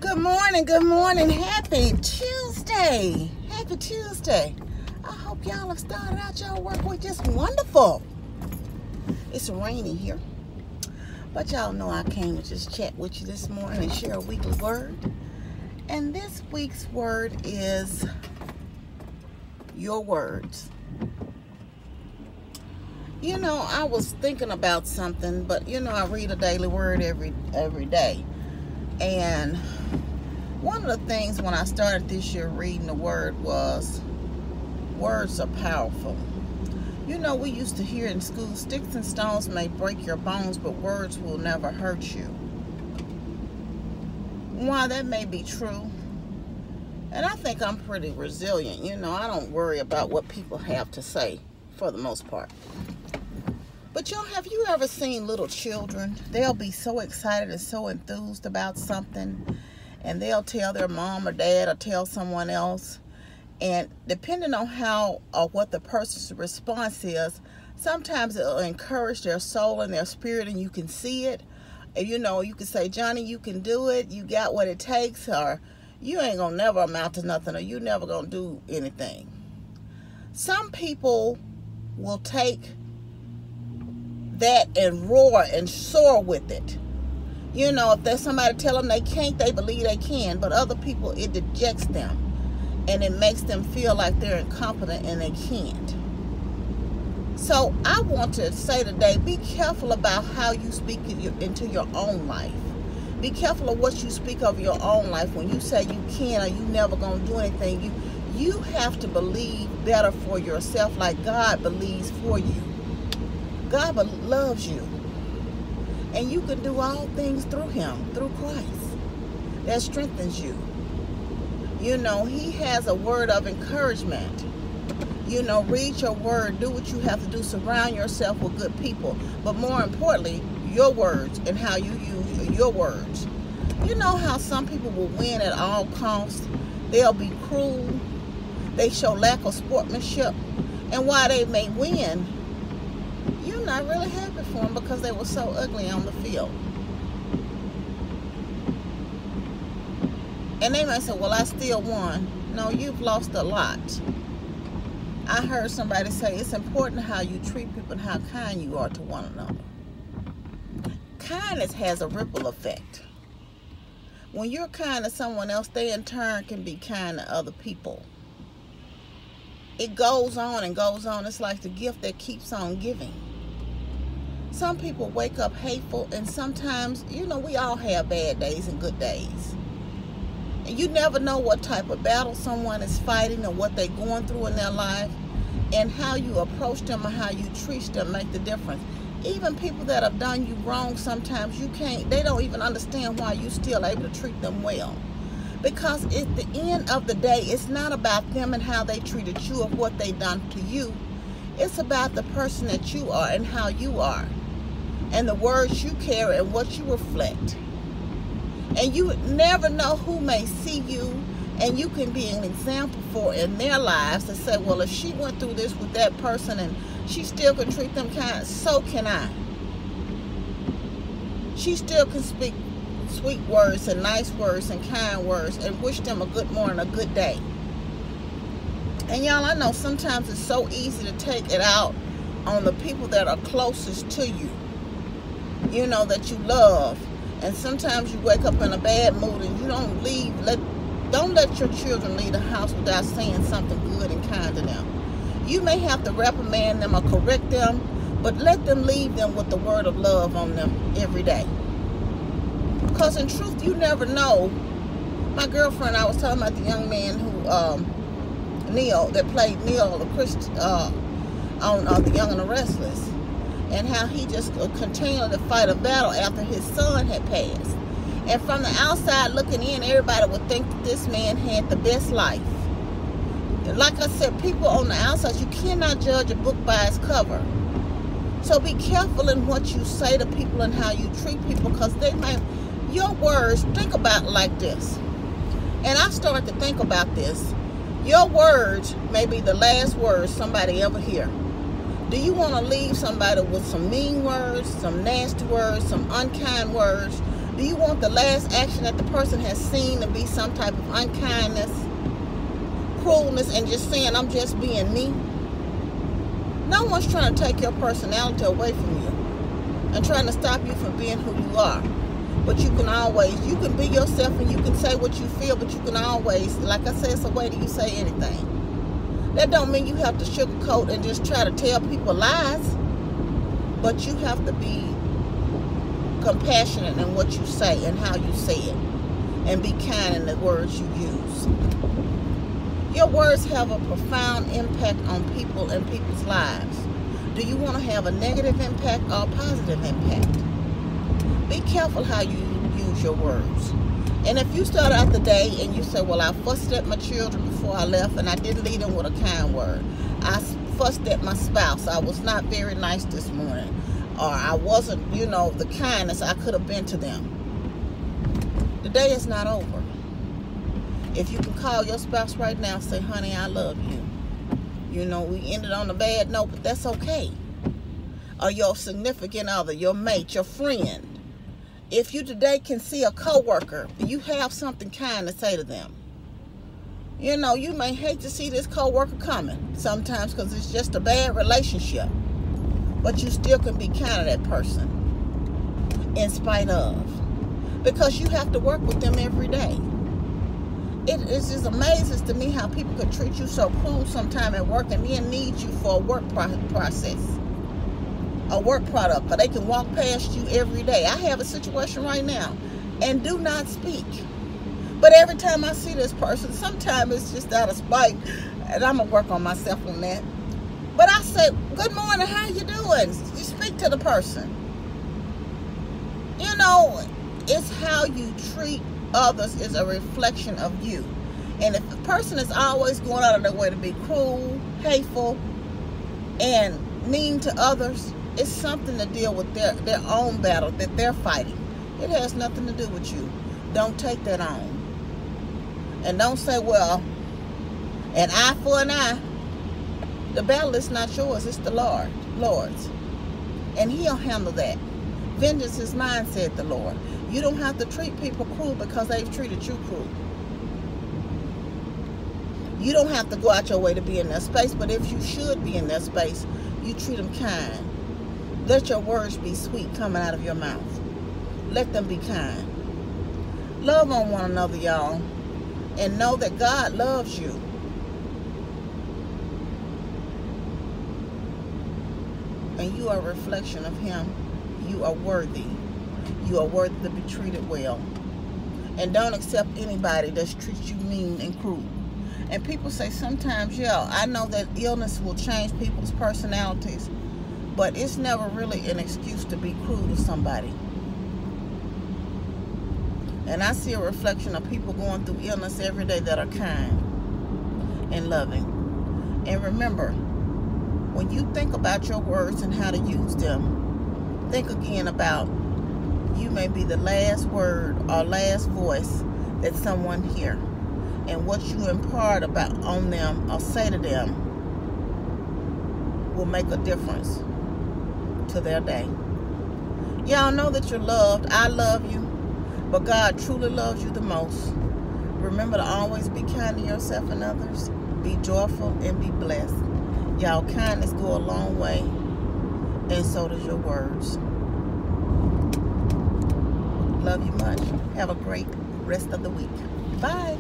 Good morning. Happy Tuesday. Happy Tuesday. I hope y'all have started out your work week just wonderful. It's rainy here, but y'all know I came to just chat with you this morning and share a weekly word. And this week's word is your words. You know, I was thinking about something, but you know, I read a daily word every day. And one of the things when I started this year reading the word was, words are powerful. You know, we used to hear in school, sticks and stones may break your bones, but words will never hurt you. While that may be true, and I think I'm pretty resilient, you know, I don't worry about what people have to say for the most part. But y'all, have you ever seen little children? They'll be so excited and so enthused about something, and they'll tell their mom or dad or tell someone else. And depending on how or what the person's response is, sometimes it'll encourage their soul and their spirit, and you can see it. And you know, you can say, Johnny, you can do it. You got what it takes, or you ain't gonna never amount to nothing, or you never gonna do anything. Some people will take that and roar and soar with it. You know, if there's somebody tell them they can't, they believe they can. But other people, it dejects them, and it makes them feel like they're incompetent and they can't. So I want to say today, be careful about how you speak into your own life. Be careful of what you speak of your own life. When you say you can or you never gonna do anything, you have to believe better for yourself, like God believes for you. God loves you, and you can do all things through him, through Christ, that strengthens you. You know, he has a word of encouragement. You know, read your word, do what you have to do, surround yourself with good people, but more importantly, your words and how you use your words. You know how some people will win at all costs? They'll be cruel, they show lack of sportsmanship, and while they may win, you're not really happy for them because they were so ugly on the field. And they might say, well, I still won. No, you've lost a lot. I heard somebody say it's important how you treat people and how kind you are to one another. Kindness has a ripple effect. When you're kind to someone else, they in turn can be kind to other people. It goes on and goes on. It's like the gift that keeps on giving. Some people wake up hateful, and sometimes, you know, we all have bad days and good days. And you never know what type of battle someone is fighting or what they're going through in their life, and how you approach them or how you treat them make the difference. Even people that have done you wrong, sometimes they don't even understand why you're still able to treat them well. Because at the end of the day, it's not about them and how they treated you or what they done to you. It's about the person that you are and how you are, and the words you carry and what you reflect. And you never know who may see you, and you can be an example for in their lives to say, well, if she went through this with that person and she still can treat them kind, so can I. She still can speak sweet words and nice words and kind words and wish them a good morning, a good day. And y'all, I know sometimes it's so easy to take it out on the people that are closest to you, you know, that you love. And sometimes you wake up in a bad mood and you don't let your children leave the house without saying something good and kind to them. You may have to reprimand them or correct them, but let them leave them with the word of love on them every day. Because in truth, you never know. My girlfriend, I was talking about the young man who, Neil, that played Neil, the Christ, on The Young and the Restless, and how he just continued to fight a battle after his son had passed. And from the outside looking in, everybody would think that this man had the best life. Like I said, people on the outside, you cannot judge a book by its cover. So be careful in what you say to people and how you treat people, because your words, think about it like this. And I started to think about this. Your words may be the last words somebody ever hear. Do you want to leave somebody with some mean words, some nasty words, some unkind words? Do you want the last action that the person has seen to be some type of unkindness, cruelness, and just saying, I'm just being me? No one's trying to take your personality away from you and trying to stop you from being who you are. But you can be yourself and you can say what you feel, but you can always, like I said, it's a way that you say anything. That don't mean you have to sugarcoat and just try to tell people lies, but you have to be compassionate in what you say and how you say it, and be kind in the words you use. Your words have a profound impact on people and people's lives. Do you want to have a negative impact or a positive impact? Be careful how you use your words. And if you start out the day and you say, well, I fussed at my children before I left and I didn't lead them with a kind word. I fussed at my spouse. I was not very nice this morning. Or I wasn't, the kindness I could have been to them. The day is not over. If you can call your spouse right now and say, honey, I love you. We ended on a bad note, but that's okay. Or your significant other, your mate, your friend. If you today can see a coworker, you have something kind to say to them. You may hate to see this coworker coming sometimes because it's just a bad relationship. But you still can be kind to that person in spite of. Because you have to work with them every day. It just amazes to me how people could treat you so cruel sometime at work and then need you for a work process. A work product. But they can walk past you every day. I have a situation right now and do not speak. But every time I see this person, sometimes it's just out of spite. And I'm going to work on myself on that. But I say, good morning, how you doing? You speak to the person. It's how you treat others is a reflection of you. And if a person is always going out of their way to be cruel, hateful, and mean to others, it's something to deal with their own battle that they're fighting. It has nothing to do with you. Don't take that on. And don't say, well, an eye for an eye. The battle is not yours, it's the Lord's. And he'll handle that. Vengeance is mine, said the Lord. You don't have to treat people cruel because they've treated you cruel. You don't have to go out your way to be in their space, but if you should be in their space, you treat them kind. Let your words be sweet coming out of your mouth. Let them be kind. Love on one another, y'all, and know that God loves you. And you are a reflection of him. You are worthy. You are worthy to be treated well. And don't accept anybody that treats you mean and cruel. And people say sometimes, yeah, I know that illness will change people's personalities, but it's never really an excuse to be cruel to somebody. And I see a reflection of people going through illness every day that are kind and loving. And remember, when you think about your words and how to use them, think again about you may be the last word or last voice that someone hears. And what you impart on them or say to them will make a difference to their day. Y'all know that you're loved. I love you. But God truly loves you the most. Remember to always be kind to yourself and others. Be joyful and be blessed. Y'all, kindness go a long way. And so does your words. Love you much. Have a great rest of the week. Bye.